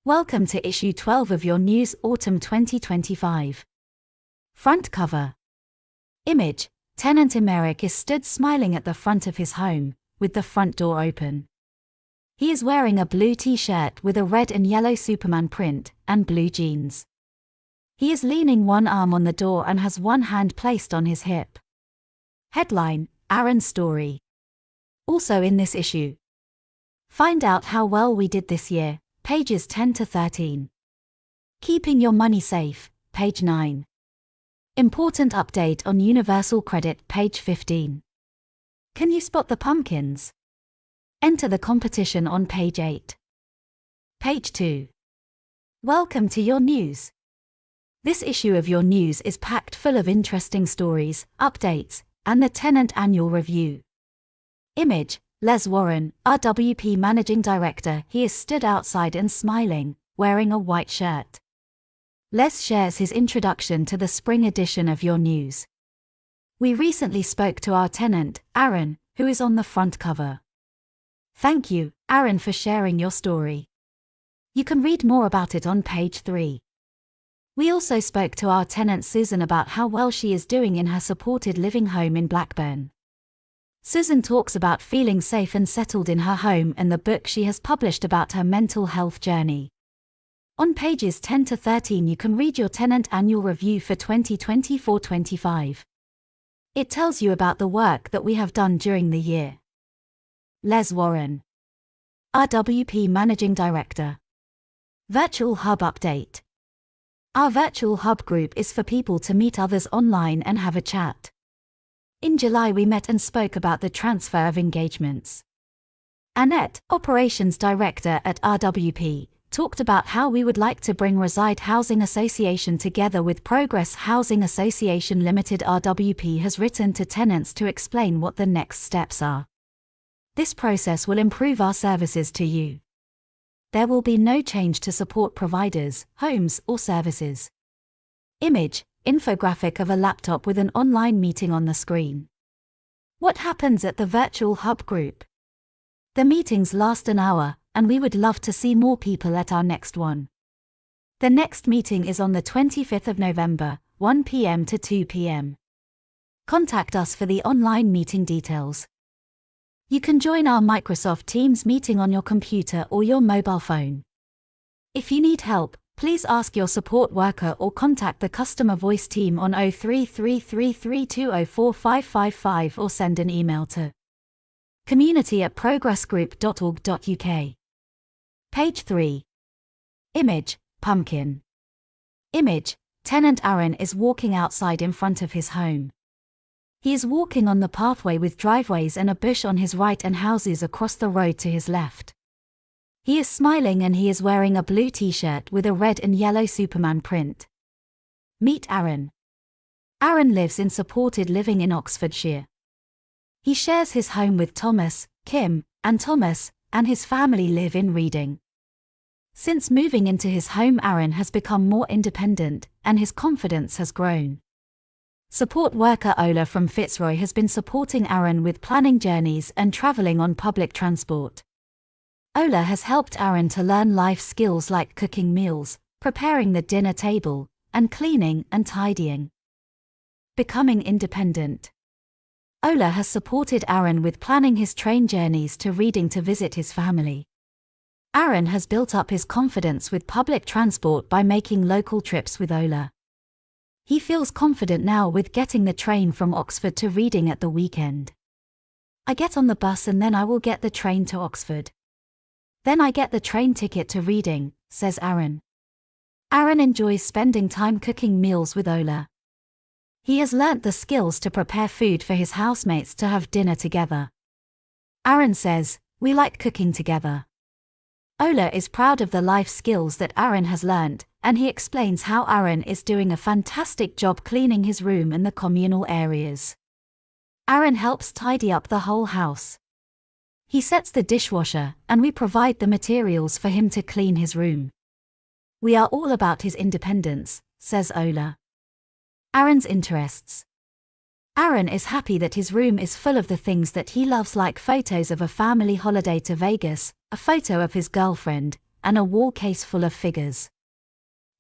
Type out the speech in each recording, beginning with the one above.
Welcome to issue 12 of your news autumn 2025. Front cover. Image: tenant Emerick is stood smiling at the front of his home, with the front door open. He is wearing a blue t-shirt with a red and yellow Superman print, and blue jeans. He is leaning one arm on the door and has one hand placed on his hip. Headline: Aaron's story. Also in this issue. Find out how well we did this year, pages 10 to 13. Keeping your money safe, page 9. Important update on universal credit, page 15. Can you spot the pumpkins? Enter the competition on page 8. Page 2. Welcome to your news. This issue of your news is packed full of interesting stories, updates, and the tenant annual review. Image: Les Warren, RWP Managing Director. He is stood outside and smiling, wearing a white shirt. Les shares his introduction to the spring edition of your news. We recently spoke to our tenant, Aaron, who is on the front cover. Thank you, Aaron, for sharing your story. You can read more about it on page 3. We also spoke to our tenant Susan about how well she is doing in her supported living home in Blackburn. Susan talks about feeling safe and settled in her home and the book she has published about her mental health journey. On pages 10 to 13 you can read your tenant annual review for 2024-25. It tells you about the work that we have done during the year. Les Warren, RWP Managing Director. Virtual Hub Update. Our Virtual Hub group is for people to meet others online and have a chat. In July we met and spoke about the transfer of engagements. Annette, Operations Director at RWP, talked about how we would like to bring Reside Housing Association together with Progress Housing Association Limited. RWP has written to tenants to explain what the next steps are. This process will improve our services to you. There will be no change to support providers, homes, or services. Image: infographic of a laptop with an online meeting on the screen. What happens at the Virtual Hub group? The meetings last an hour, and we would love to see more people at our next one. The next meeting is on the 25th of November, 1 p.m. to 2 p.m. Contact us for the online meeting details. You can join our Microsoft Teams meeting on your computer or your mobile phone. If you need help, please ask your support worker or contact the customer voice team on 033332045555 or send an email to community@progressgroup.org.uk. Page 3. Image: pumpkin. Image: tenant Aaron is walking outside in front of his home. He is walking on the pathway with driveways and a bush on his right and houses across the road to his left. He is smiling and he is wearing a blue t-shirt with a red and yellow Superman print. Meet Aaron. Aaron lives in supported living in Oxfordshire. He shares his home with Thomas, Kim, and Thomas, and his family live in Reading. Since moving into his home, Aaron has become more independent, and his confidence has grown. Support worker Ola from Fitzroy has been supporting Aaron with planning journeys and travelling on public transport. Ola has helped Aaron to learn life skills like cooking meals, preparing the dinner table, and cleaning and tidying. Becoming independent. Ola has supported Aaron with planning his train journeys to Reading to visit his family. Aaron has built up his confidence with public transport by making local trips with Ola. He feels confident now with getting the train from Oxford to Reading at the weekend. I get on the bus and then I will get the train to Oxford. Then I get the train ticket to Reading, says Aaron. Aaron enjoys spending time cooking meals with Ola. He has learnt the skills to prepare food for his housemates to have dinner together. Aaron says, "We like cooking together." Ola is proud of the life skills that Aaron has learnt, and he explains how Aaron is doing a fantastic job cleaning his room and the communal areas. Aaron helps tidy up the whole house. He sets the dishwasher, and we provide the materials for him to clean his room. We are all about his independence, says Ola. Aaron's interests. Aaron is happy that his room is full of the things that he loves, like photos of a family holiday to Vegas, a photo of his girlfriend, and a wall case full of figures.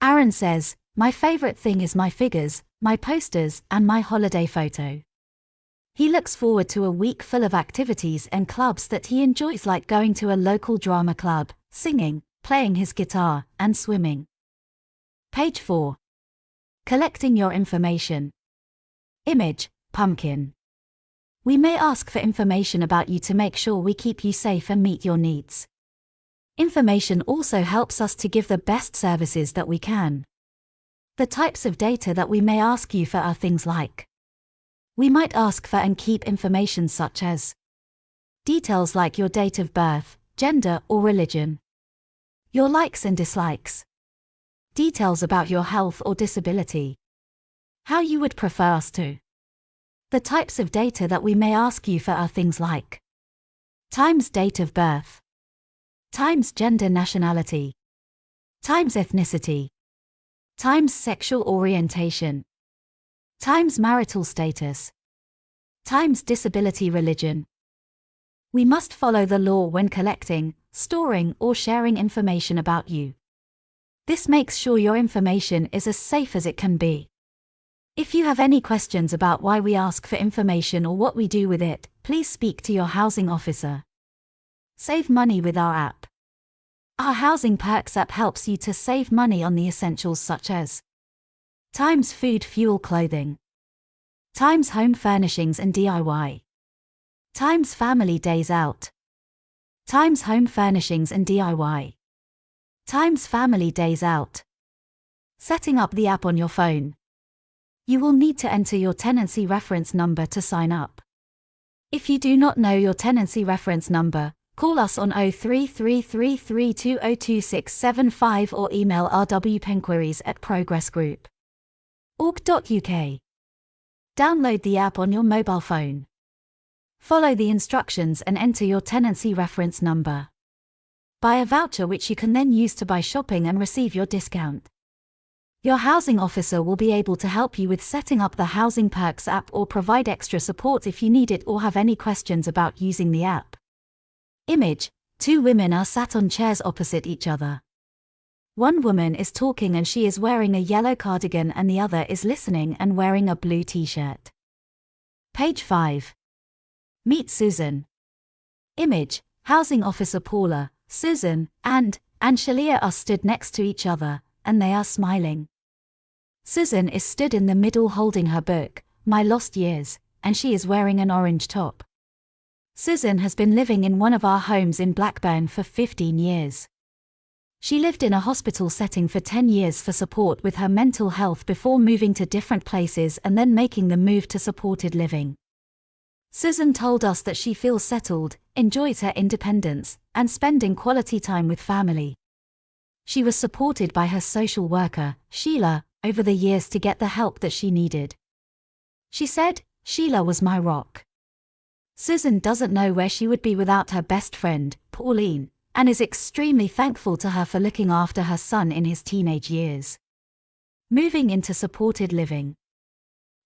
Aaron says, "My favorite thing is my figures, my posters, and my holiday photo." He looks forward to a week full of activities and clubs that he enjoys, like going to a local drama club, singing, playing his guitar, and swimming. Page 4. Collecting your information. Image, pumpkin. We may ask for information about you to make sure we keep you safe and meet your needs. Information also helps us to give the best services that we can. The types of data that we may ask you for are things like: we might ask for and keep information such as details like your date of birth, gender or religion, your likes and dislikes, details about your health or disability, how you would prefer us to. The types of data that we may ask you for are things like times date of birth, times gender nationality, times ethnicity, times sexual orientation, times marital status, times disability religion. We must follow the law when collecting, storing or sharing information about you. This makes sure your information is as safe as it can be. If you have any questions about why we ask for information or what we do with it, please speak to your housing officer. Save money with our app. Our Housing Perks app helps you to save money on the essentials such as times food, fuel, clothing, times home furnishings and DIY, times family days out, times home furnishings and DIY, times family days out. Setting up the app on your phone. You will need to enter your tenancy reference number to sign up. If you do not know your tenancy reference number, call us on 033332022675 or email rwpenquiries@progressgroup.org.uk. Download the app on your mobile phone. Follow the instructions and enter your tenancy reference number. Buy a voucher which you can then use to buy shopping and receive your discount. Your housing officer will be able to help you with setting up the Housing Perks app or provide extra support if you need it or have any questions about using the app. Image, two women are sat on chairs opposite each other. One woman is talking and she is wearing a yellow cardigan and the other is listening and wearing a blue t-shirt. Page 5. Meet Susan. Image, housing officer Paula, Susan, and Shalia are stood next to each other, and they are smiling. Susan is stood in the middle holding her book, My Lost Years, and she is wearing an orange top. Susan has been living in one of our homes in Blackburn for 15 years. She lived in a hospital setting for 10 years for support with her mental health before moving to different places and then making the move to supported living. Susan told us that she feels settled, enjoys her independence, and spending quality time with family. She was supported by her social worker, Sheila, over the years to get the help that she needed. She said, "Sheila was my rock." Susan doesn't know where she would be without her best friend, Pauline, and is extremely thankful to her for looking after her son in his teenage years. Moving into supported living.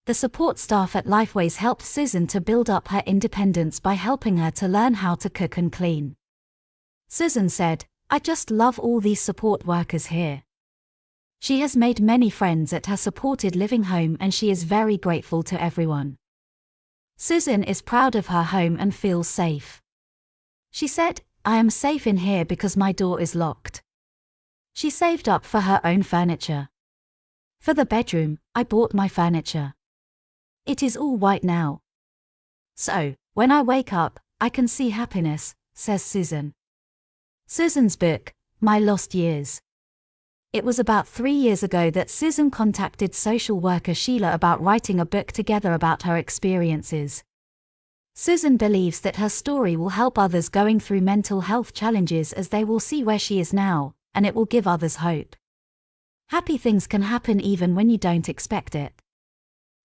The support staff at Lifeways helped Susan to build up her independence by helping her to learn how to cook and clean. Susan said, "I just love all these support workers here." She has made many friends at her supported living home and she is very grateful to everyone. Susan is proud of her home and feels safe. She said, "I am safe in here because my door is locked." She saved up for her own furniture. For the bedroom, I bought my furniture. It is all white now. So, when I wake up, I can see happiness, says Susan. Susan's book, My Lost Years. It was about 3 years ago that Susan contacted social worker Sheila about writing a book together about her experiences. Susan believes that her story will help others going through mental health challenges as they will see where she is now, and it will give others hope. Happy things can happen even when you don't expect it.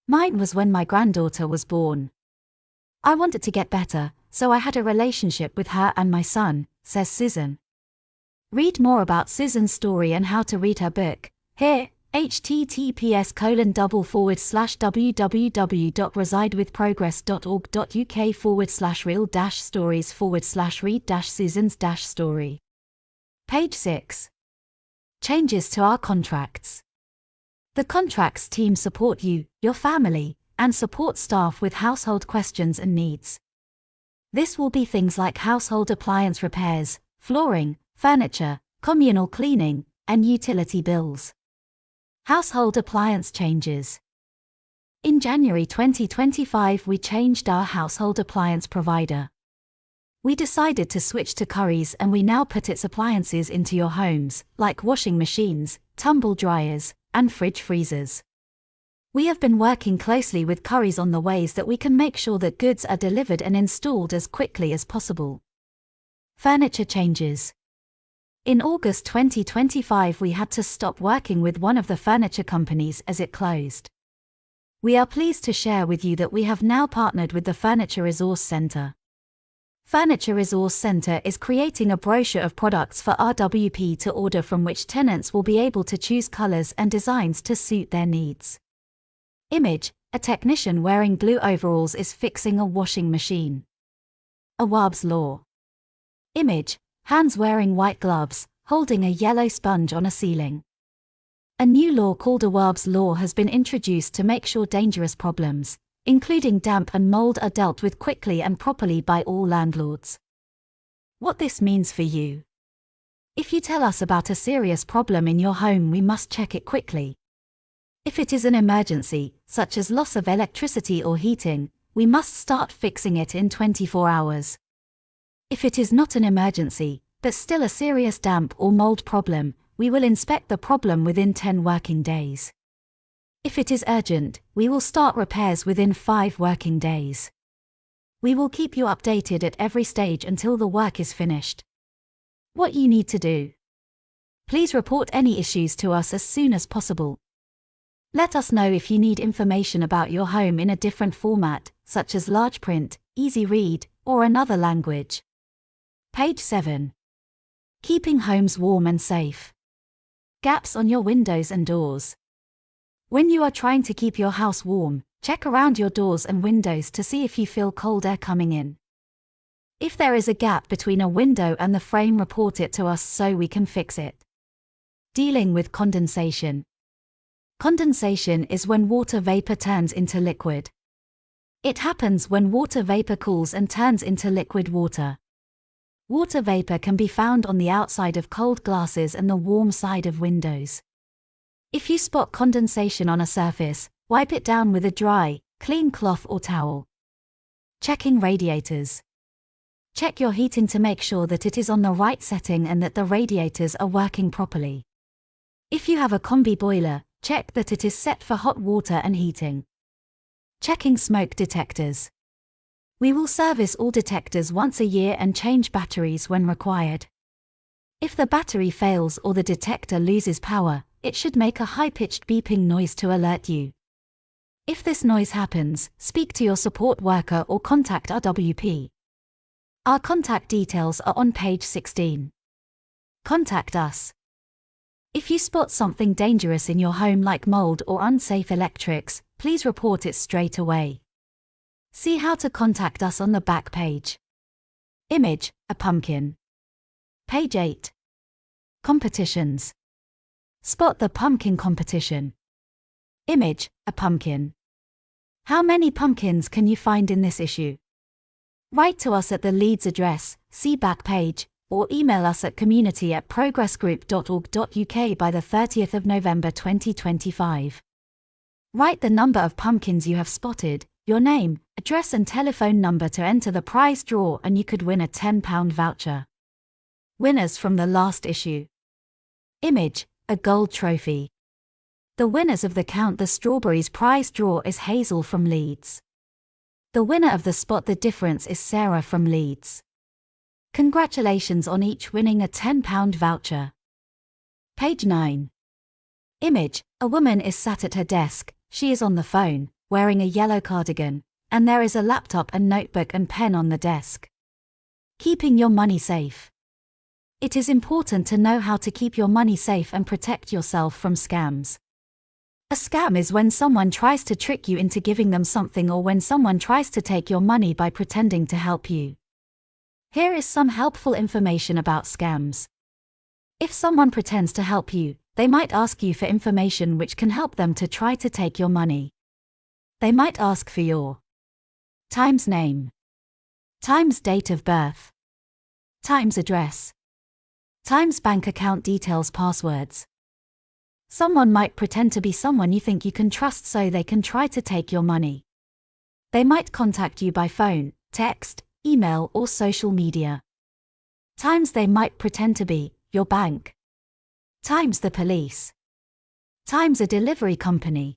Mine was when my granddaughter was born. I wanted to get better, so I had a relationship with her and my son, says Susan. Read more about Susan's story and how to read her book here, https://www.residewithprogress.org.uk/real-stories/read-Susan's-story. Page 6. Changes to our contracts. The contracts team support you, your family, and support staff with household questions and needs. This will be things like household appliance repairs, flooring, furniture, communal cleaning, and utility bills. Household appliance changes. In January 2025, we changed our household appliance provider. We decided to switch to Currys, and we now put its appliances into your homes, like washing machines, tumble dryers, and fridge freezers. We have been working closely with Currys on the ways that we can make sure that goods are delivered and installed as quickly as possible. Furniture changes. In August 2025, we had to stop working with one of the furniture companies as it closed. We are pleased to share with you that we have now partnered with the Furniture Resource Center. Furniture Resource Center is creating a brochure of products for RWP to order, from which tenants will be able to choose colors and designs to suit their needs. Image: a technician wearing blue overalls is fixing a washing machine. RWP's law. Image: hands wearing white gloves, holding a yellow sponge on a ceiling. A new law called RWP's law has been introduced to make sure dangerous problems, including damp and mold, are dealt with quickly and properly by all landlords. What this means for you: if you tell us about a serious problem in your home, we must check it quickly. If it is an emergency, such as loss of electricity or heating, we must start fixing it in 24 hours. If it is not an emergency, but still a serious damp or mold problem, we will inspect the problem within 10 working days. If it is urgent, we will start repairs within 5 working days. We will keep you updated at every stage until the work is finished. What you need to do: please report any issues to us as soon as possible. Let us know if you need information about your home in a different format, such as large print, easy read, or another language. Page 7. Keeping homes warm and safe. Gaps on your windows and doors. When you are trying to keep your house warm, check around your doors and windows to see if you feel cold air coming in. If there is a gap between a window and the frame, report it to us so we can fix it. Dealing with condensation. Condensation is when water vapor turns into liquid. It happens when water vapor cools and turns into liquid water. Water vapor can be found on the outside of cold glasses and the warm side of windows. If you spot condensation on a surface, wipe it down with a dry, clean cloth or towel. Checking radiators. Check your heating to make sure that it is on the right setting and that the radiators are working properly. If you have a combi boiler, check that it is set for hot water and heating. Checking smoke detectors. We will service all detectors once a year and change batteries when required. If the battery fails or the detector loses power, it should make a high-pitched beeping noise to alert you. If this noise happens, speak to your support worker or contact RWP. Our contact details are on page 16. Contact us. If you spot something dangerous in your home like mold or unsafe electrics, please report it straight away. See how to contact us on the back page. Image: a pumpkin. Page 8. Competitions. Spot the pumpkin competition. Image: a pumpkin. How many pumpkins can you find in this issue? Write to us at the Leeds address, see back page, or email us at community@progressgroup.org.uk by the 30th of November 2025. Write the number of pumpkins you have spotted, your name, address and telephone number to enter the prize draw, and you could win a £10 voucher. Winners from the last issue. Image: a gold trophy. The winners of the Count the Strawberries prize draw is Hazel from Leeds. The winner of the Spot the Difference is Sarah from Leeds. Congratulations on each winning a £10 voucher. Page 9. Image: a woman is sat at her desk, she is on the phone, wearing a yellow cardigan, and there is a laptop and notebook and pen on the desk. Keeping your money safe. It is important to know how to keep your money safe and protect yourself from scams. A scam is when someone tries to trick you into giving them something, or when someone tries to take your money by pretending to help you. Here is some helpful information about scams. If someone pretends to help you, they might ask you for information which can help them to try to take your money. They might ask for your Times name, Times date of birth, Times address, Times bank account details, passwords. Someone might pretend to be someone you think you can trust so they can try to take your money. They might contact you by phone, text, email, or social media. Times they might pretend to be your bank. Times the police. Times a delivery company.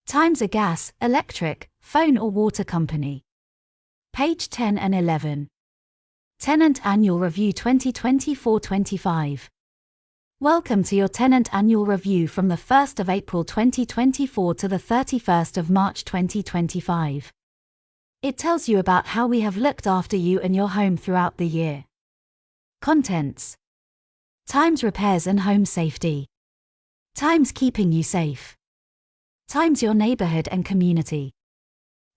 Times a gas, electric, phone or water company. Page 10 and 11. Tenant Annual Review 2024-25. Welcome to your Tenant Annual Review from the 1st of April 2024 to the 31st of March 2025. It tells you about how we have looked after you and your home throughout the year. Contents. Times repairs and home safety. Times keeping you safe. Times your neighborhood and community.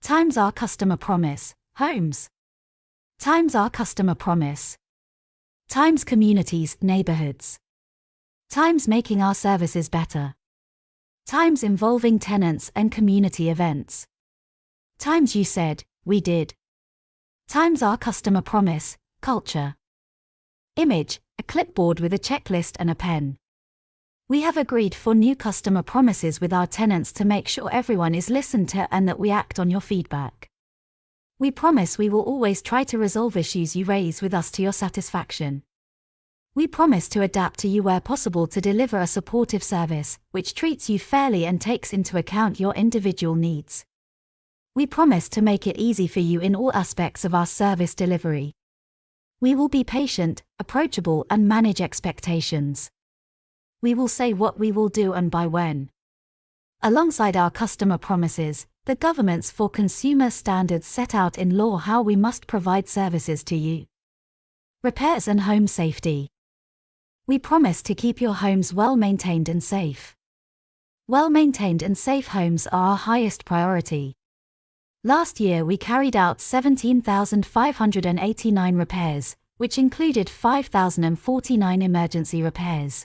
Times our customer promise, homes. Times our customer promise. Times communities, neighborhoods. Times making our services better. Times involving tenants and community events. Times you said, we did. Times our customer promise, culture. Image, a clipboard with a checklist and a pen. We have agreed for new customer promises with our tenants to make sure everyone is listened to and that we act on your feedback. We promise we will always try to resolve issues you raise with us to your satisfaction. We promise to adapt to you where possible to deliver a supportive service, which treats you fairly and takes into account your individual needs. We promise to make it easy for you in all aspects of our service delivery. We will be patient, approachable, and manage expectations. We will say what we will do and by when. Alongside our customer promises, the government's for consumer standards set out in law how we must provide services to you. Repairs and home safety. We promise to keep your homes well maintained and safe. Well maintained and safe homes are our highest priority. Last year we carried out 17,589 repairs, which included 5,049 emergency repairs.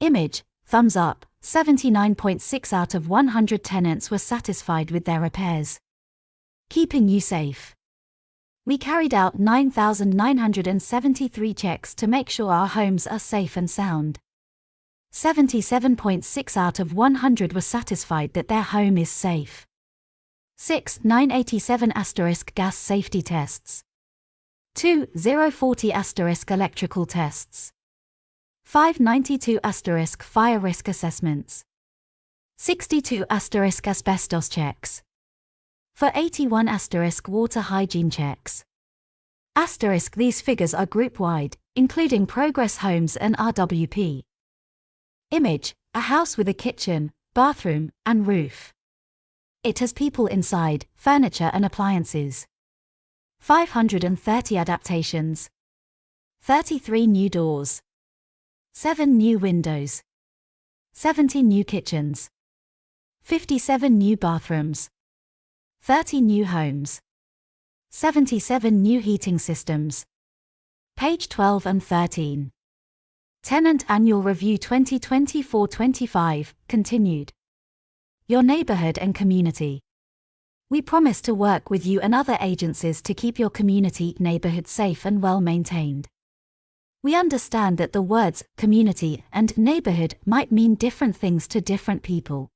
Image, thumbs up, 79.6 out of 100 tenants were satisfied with their repairs. Keeping you safe. We carried out 9,973 checks to make sure our homes are safe and sound. 77.6 out of 100 were satisfied that their home is safe. 987 *gas safety tests. 40 * electrical tests. 592 * fire risk assessments. 62 * asbestos checks. For 81 * water hygiene checks. These figures are group-wide, including Progress Homes and RWP. Image, a house with a kitchen, bathroom, and roof. It has people inside, furniture and appliances. 530 adaptations. 33 new doors. 7 new windows. 70 new kitchens. 57 new bathrooms. 30 new homes. 77 new heating systems. Page 12 and 13. Tenant Annual Review 2024-25, continued. Your neighborhood and community. We promise to work with you and other agencies to keep your community neighborhood safe and well maintained. We understand that the words community and neighborhood might mean different things to different people.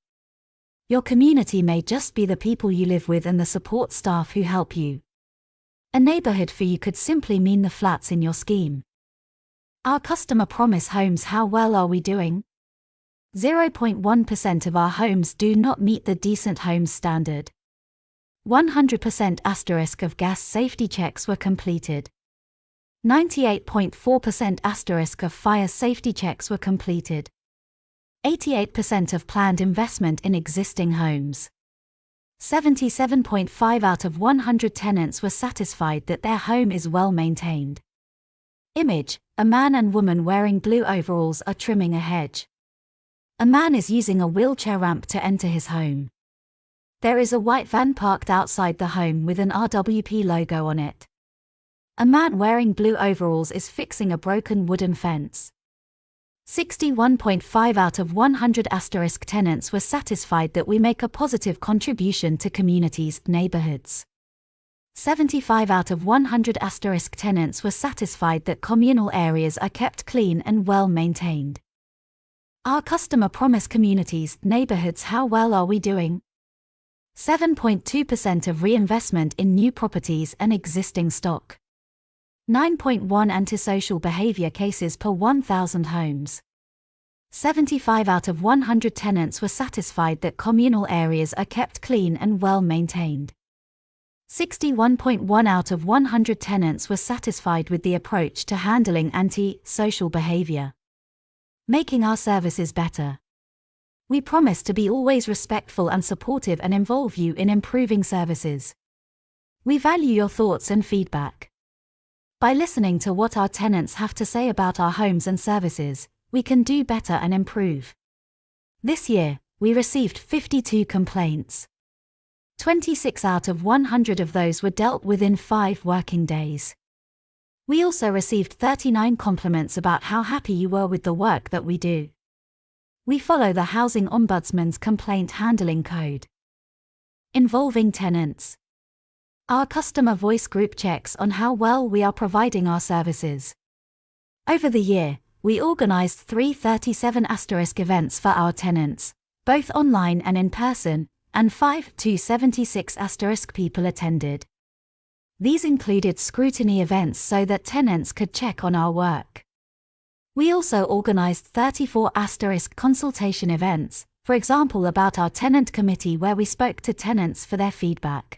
Your community may just be the people you live with and the support staff who help you. A neighborhood for you could simply mean the flats in your scheme. Our customer promise homes. How well are we doing? 0.1% of our homes do not meet the Decent Homes standard. 100% of gas safety checks were completed. 98.4% of fire safety checks were completed. 88% of planned investment in existing homes. 77.5 out of 100 tenants were satisfied that their home is well maintained. Image, a man and woman wearing blue overalls are trimming a hedge. A man is using a wheelchair ramp to enter his home. There is a white van parked outside the home with an RWP logo on it. A man wearing blue overalls is fixing a broken wooden fence. 61.5 out of 100 * tenants were satisfied that we make a positive contribution to communities, neighborhoods. 75 out of 100 * tenants were satisfied that communal areas are kept clean and well maintained. Our customer promise communities, neighborhoods. How well are we doing? 7.2% of reinvestment in new properties and existing stock. 9.1 antisocial behavior cases per 1,000 homes. 75 out of 100 tenants were satisfied that communal areas are kept clean and well maintained. 61.1 out of 100 tenants were satisfied with the approach to handling anti-social behavior. Making our services better. We promise to be always respectful and supportive and involve you in improving services. We value your thoughts and feedback. By listening to what our tenants have to say about our homes and services, we can do better and improve. This year, we received 52 complaints. 26 out of 100 of those were dealt with in 5 working days. We also received 39 compliments about how happy you were with the work that we do. We follow the Housing Ombudsman's Complaint Handling Code. Involving tenants. Our customer voice group checks on how well we are providing our services. Over the year, we organized 337 * events for our tenants, both online and in person, and 576 * people attended. These included scrutiny events so that tenants could check on our work. We also organized 34 * consultation events, for example about our tenant committee where we spoke to tenants for their feedback.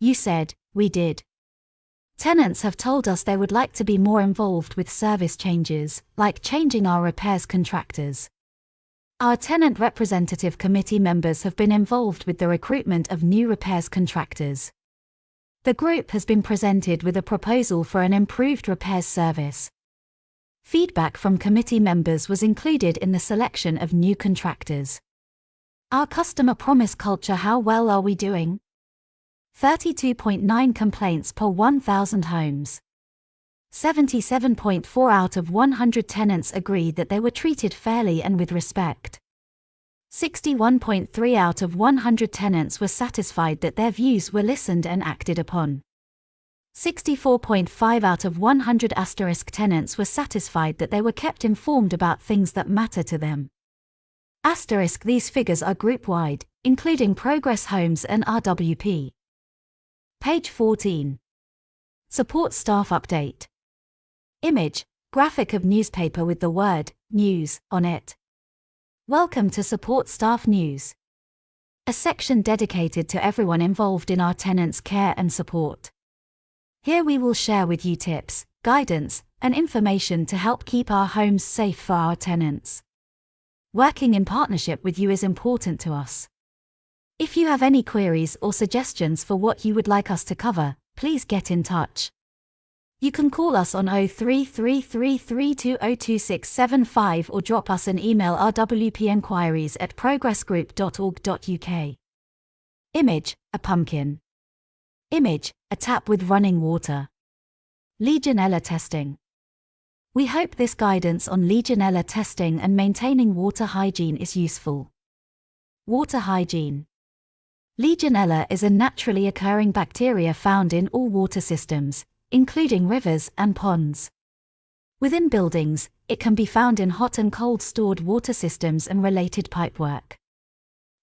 You said, we did. Tenants have told us they would like to be more involved with service changes, like changing our repairs contractors. Our tenant representative committee members have been involved with the recruitment of new repairs contractors. The group has been presented with a proposal for an improved repairs service. Feedback from committee members was included in the selection of new contractors. Our customer promise culture. How well are we doing? 32.9 complaints per 1,000 homes. 77.4 out of 100 tenants agreed that they were treated fairly and with respect. 61.3 out of 100 tenants were satisfied that their views were listened and acted upon. 64.5 out of 100 * tenants were satisfied that they were kept informed about things that matter to them. These figures are group-wide, including Progress Homes and RWP. Page 14. Support staff update. Image, graphic of newspaper with the word, news, on it. Welcome to Support Staff News. A section dedicated to everyone involved in our tenants' care and support. Here we will share with you tips, guidance, and information to help keep our homes safe for our tenants. Working in partnership with you is important to us. If you have any queries or suggestions for what you would like us to cover, please get in touch. You can call us on 033332027675 or drop us an email rwpenquiries@progressgroup.org.uk. Image, a pumpkin. Image, a tap with running water. Legionella testing. We hope this guidance on Legionella testing and maintaining water hygiene is useful. Water hygiene. Legionella is a naturally occurring bacteria found in all water systems, including rivers and ponds. Within buildings, it can be found in hot and cold stored water systems and related pipework.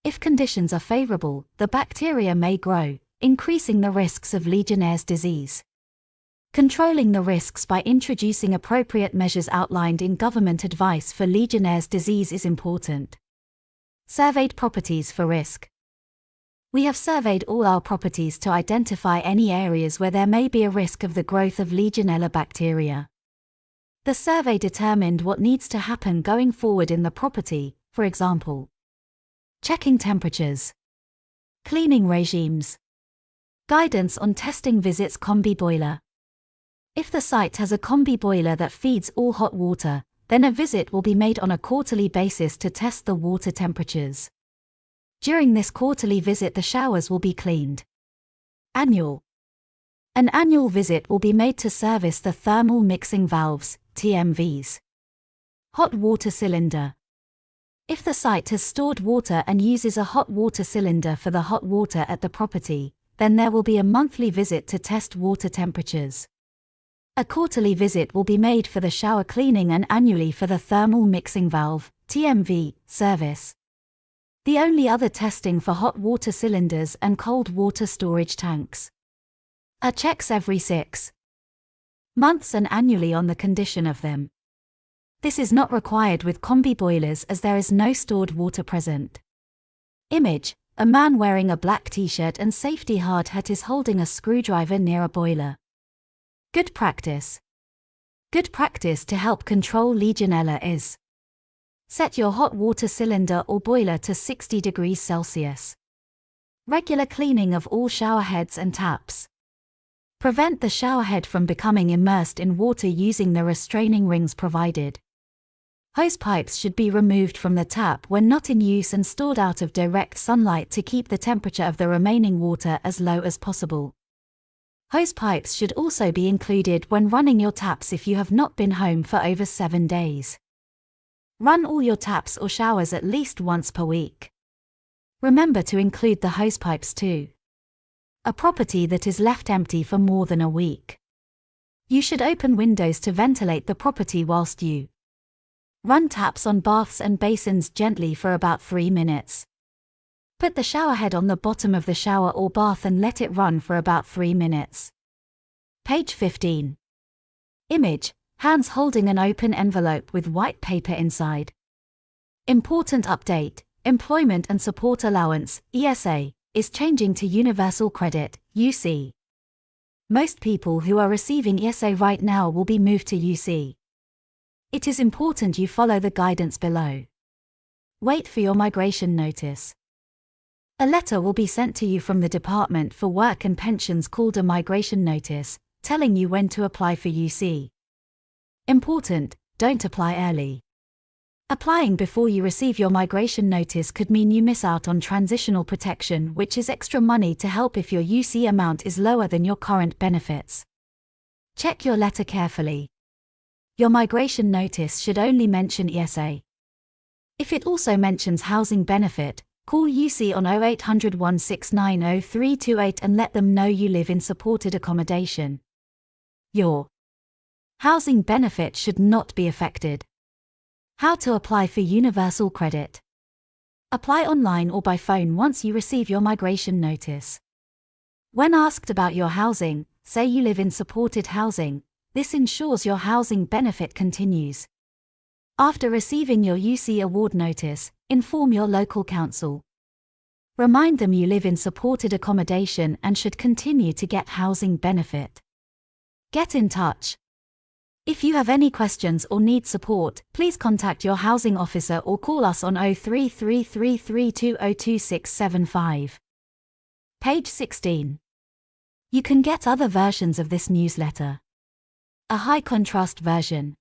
If conditions are favorable, the bacteria may grow, increasing the risks of Legionnaire's disease. Controlling the risks by introducing appropriate measures outlined in government advice for Legionnaire's disease is important. Surveyed properties for risk. We have surveyed all our properties to identify any areas where there may be a risk of the growth of Legionella bacteria. The survey determined what needs to happen going forward in the property, for example, checking temperatures, cleaning regimes, guidance on testing visits. Combi boiler. If the site has a combi boiler that feeds all hot water, then a visit will be made on a quarterly basis to test the water temperatures. During this quarterly visit the showers will be cleaned. Annual. An annual visit will be made to service the thermal mixing valves, TMVs. Hot water cylinder. If the site has stored water and uses a hot water cylinder for the hot water at the property, then there will be a monthly visit to test water temperatures. A quarterly visit will be made for the shower cleaning and annually for the thermal mixing valve (TMV) service. The only other testing for hot water cylinders and cold water storage tanks are checks every 6 months and annually on the condition of them. This is not required with combi boilers as there is no stored water present. Image: a man wearing a black t-shirt and safety hard hat is holding a screwdriver near a boiler. Good practice. Good practice to help control Legionella is: set your hot water cylinder or boiler to 60 degrees Celsius. Regular cleaning of all shower heads and taps. Prevent the shower head from becoming immersed in water using the restraining rings provided. Hose pipes should be removed from the tap when not in use and stored out of direct sunlight to keep the temperature of the remaining water as low as possible. Hose pipes should also be included when running your taps if you have not been home for over 7 days. Run all your taps or showers at least once per week. Remember to include the hose pipes too. A property that is left empty for more than a week. You should open windows to ventilate the property whilst you run taps on baths and basins gently for about 3 minutes. Put the shower head on the bottom of the shower or bath and let it run for about 3 minutes. Page 15. Image: hands holding an open envelope with white paper inside. Important update: Employment and Support Allowance, ESA, is changing to Universal Credit, UC. Most people who are receiving ESA right now will be moved to UC. It is important you follow the guidance below. Wait for your migration notice. A letter will be sent to you from the Department for Work and Pensions called a migration notice, telling you when to apply for UC. Important: don't apply early. Applying before you receive your migration notice could mean you miss out on transitional protection, which is extra money to help if your UC amount is lower than your current benefits. Check your letter carefully. Your migration notice should only mention ESA. If it also mentions housing benefit, call UC on 0800 169 0328 and let them know you live in supported accommodation. Your housing benefit should not be affected. How to apply for Universal Credit. Apply online or by phone once you receive your migration notice. When asked about your housing, say you live in supported housing. This ensures your housing benefit continues. After receiving your UC award notice, inform your local council. Remind them you live in supported accommodation and should continue to get housing benefit. Get in touch. If you have any questions or need support, please contact your housing officer or call us on 033332022675. Page 16. You can get other versions of this newsletter. A high-contrast version.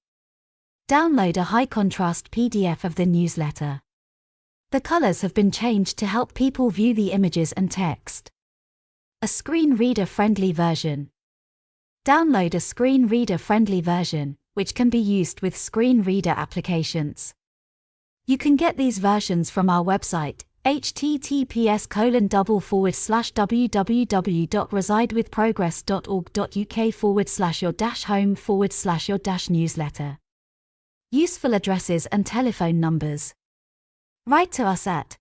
Download a high-contrast PDF of the newsletter. The colors have been changed to help people view the images and text. A screen reader-friendly version. Download a screen reader-friendly version, which can be used with screen reader applications. You can get these versions from our website, https://www.resideWithProgress.org.uk/your-home/your-newsletter. Useful addresses and telephone numbers. Write to us at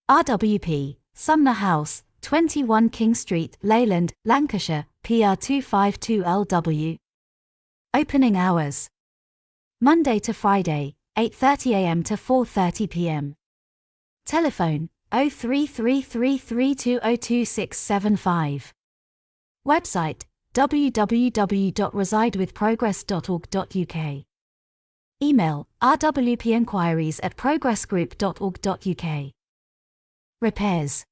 RWP, Sumner House, 21 King Street, Leyland, Lancashire, PR252LW. Opening hours: Monday to Friday, 8:30 a.m. to 4:30 p.m. Telephone 033332022675. Website www.residewithprogress.org.uk. Email rwpenquiries@progressgroup.org.uk. Repairs.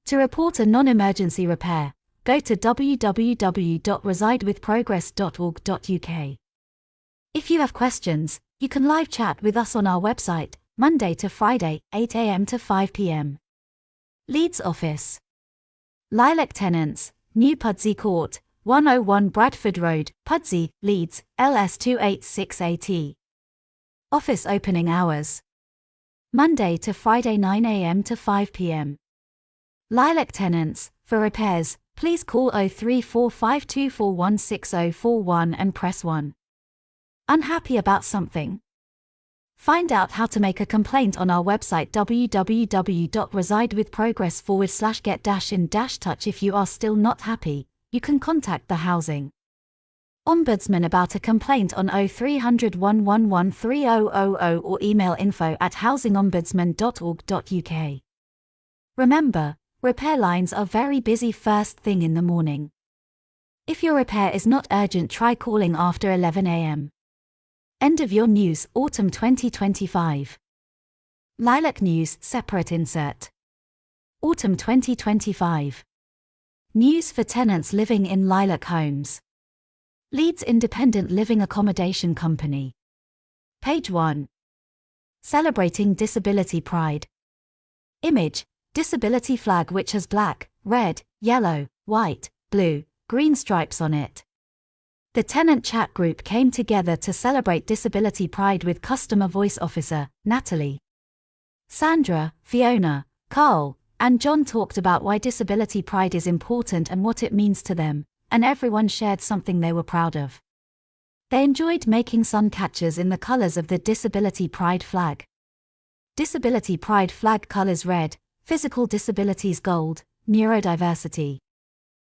To report a non-emergency repair, go to www.residewithprogress.org.uk. If you have questions, you can live chat with us on our website, Monday to Friday, 8 a.m. to 5 p.m. Leeds Office. Lilac Tenants, New Pudsey Court, 101 Bradford Road, Pudsey, Leeds, LS286AT. Office opening hours: Monday to Friday 9 a.m. to 5 p.m. Lilac tenants, for repairs, please call 0345241641 and press 1. Unhappy about something? Find out how to make a complaint on our website www.residewithprogress/get-in-touch. If you are still not happy, you can contact the Housing Ombudsman about a complaint on 0300 111 3000 or email info@housingombudsman.org.uk. Remember, repair lines are very busy first thing in the morning. If your repair is not urgent, try calling after 11 a.m. End of your news, Autumn 2025. Lilac News, separate insert. Autumn 2025. News for tenants living in Lilac homes. Leeds Independent Living Accommodation Company. Page 1. Celebrating Disability Pride. Image: disability flag which has black, red, yellow, white, blue, green stripes on it. The tenant chat group came together to celebrate disability pride with customer voice officer, Natalie. Sandra, Fiona, Carl, and John talked about why disability pride is important and what it means to them, and everyone shared something they were proud of. They enjoyed making sun catchers in the colors of the disability pride flag. Disability pride flag colors: red, physical disabilities; gold, neurodiversity;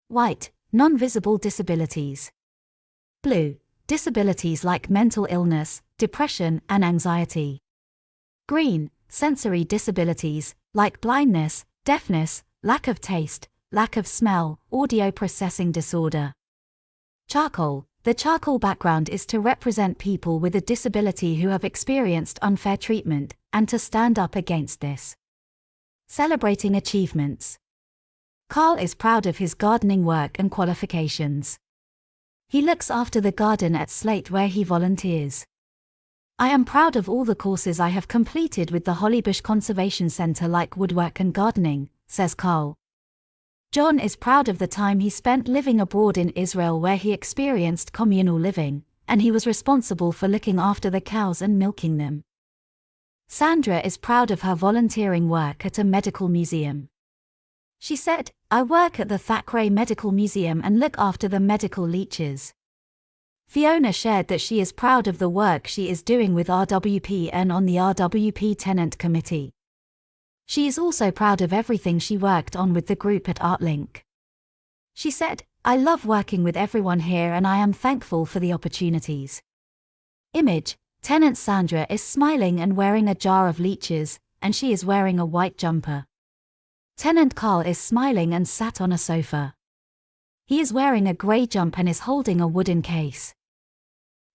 white, non-visible disabilities; blue, disabilities like mental illness, depression, and anxiety; green, sensory disabilities, like blindness, deafness, lack of taste, lack of smell, audio processing disorder. Charcoal: the charcoal background is to represent people with a disability who have experienced unfair treatment, and to stand up against this. Celebrating achievements. Carl is proud of his gardening work and qualifications. He looks after the garden at Slate where he volunteers. I am proud of all the courses I have completed with the Hollybush Conservation Center, like woodwork and gardening, says Carl. John is proud of the time he spent living abroad in Israel where he experienced communal living, and he was responsible for looking after the cows and milking them. Sandra is proud of her volunteering work at a medical museum. She said, "I work at the Thackeray Medical Museum and look after the medical leeches." Fiona shared that she is proud of the work she is doing with RWP and on the RWP Tenant Committee. She is also proud of everything she worked on with the group at ArtLink. She said, "I love working with everyone here and I am thankful for the opportunities." Image: tenant Sandra is smiling and wearing a jar of leeches, and she is wearing a white jumper. Tenant Carl is smiling and sat on a sofa. He is wearing a grey jumper and is holding a wooden case.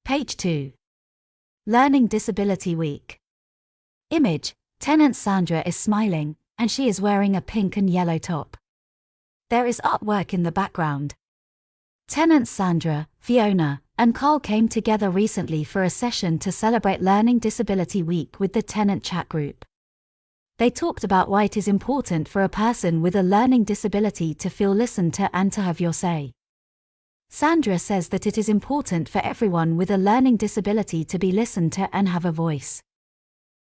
Page 2. Learning Disability Week. Image: tenant Sandra is smiling, and she is wearing a pink and yellow top. There is artwork in the background. Tenants Sandra, Fiona, and Carl came together recently for a session to celebrate Learning Disability Week with the tenant chat group. They talked about why it is important for a person with a learning disability to feel listened to and to have your say. Sandra says that it is important for everyone with a learning disability to be listened to and have a voice.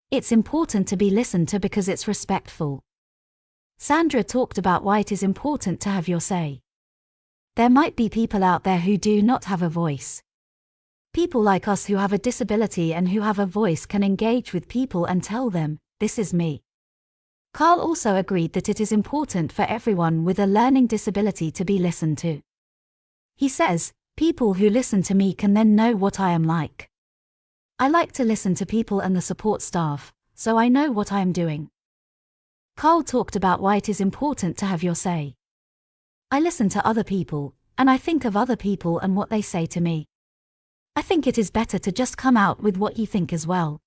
It's important to be listened to because it's respectful. Sandra talked about why it is important to have your say. There might be people out there who do not have a voice. People like us who have a disability and who have a voice can engage with people and tell them, "This is me." Carl also agreed that it is important for everyone with a learning disability to be listened to. He says, "People who listen to me can then know what I am like. I like to listen to people and the support staff, so I know what I am doing." Carl talked about why it is important to have your say. "I listen to other people, and I think of other people and what they say to me. I think it is better to just come out with what you think as well."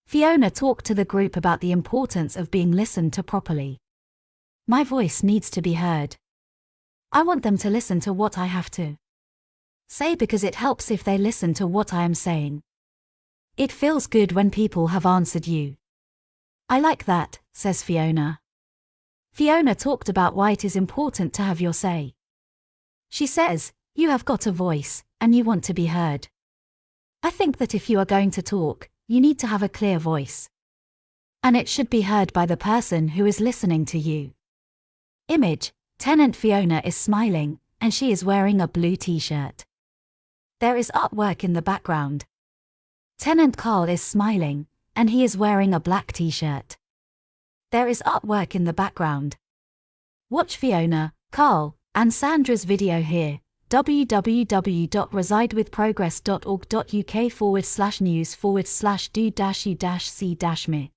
Fiona talked to the group about the importance of being listened to properly. "My voice needs to be heard. I want them to listen to what I have to say because it helps if they listen to what I am saying. It feels good when people have answered you. I like that," says Fiona. Fiona talked about why it is important to have your say. She says, "You have got a voice, and you want to be heard. I think that if you are going to talk, you need to have a clear voice. And it should be heard by the person who is listening to you. Image: tenant Fiona is smiling, and she is wearing a blue t-shirt. There is artwork in the background. Tenant Carl is smiling, and he is wearing a black t-shirt. There is artwork in the background. Watch Fiona, Carl, and Sandra's video here. www.residewithprogress.org.uk/news/do-u-c-me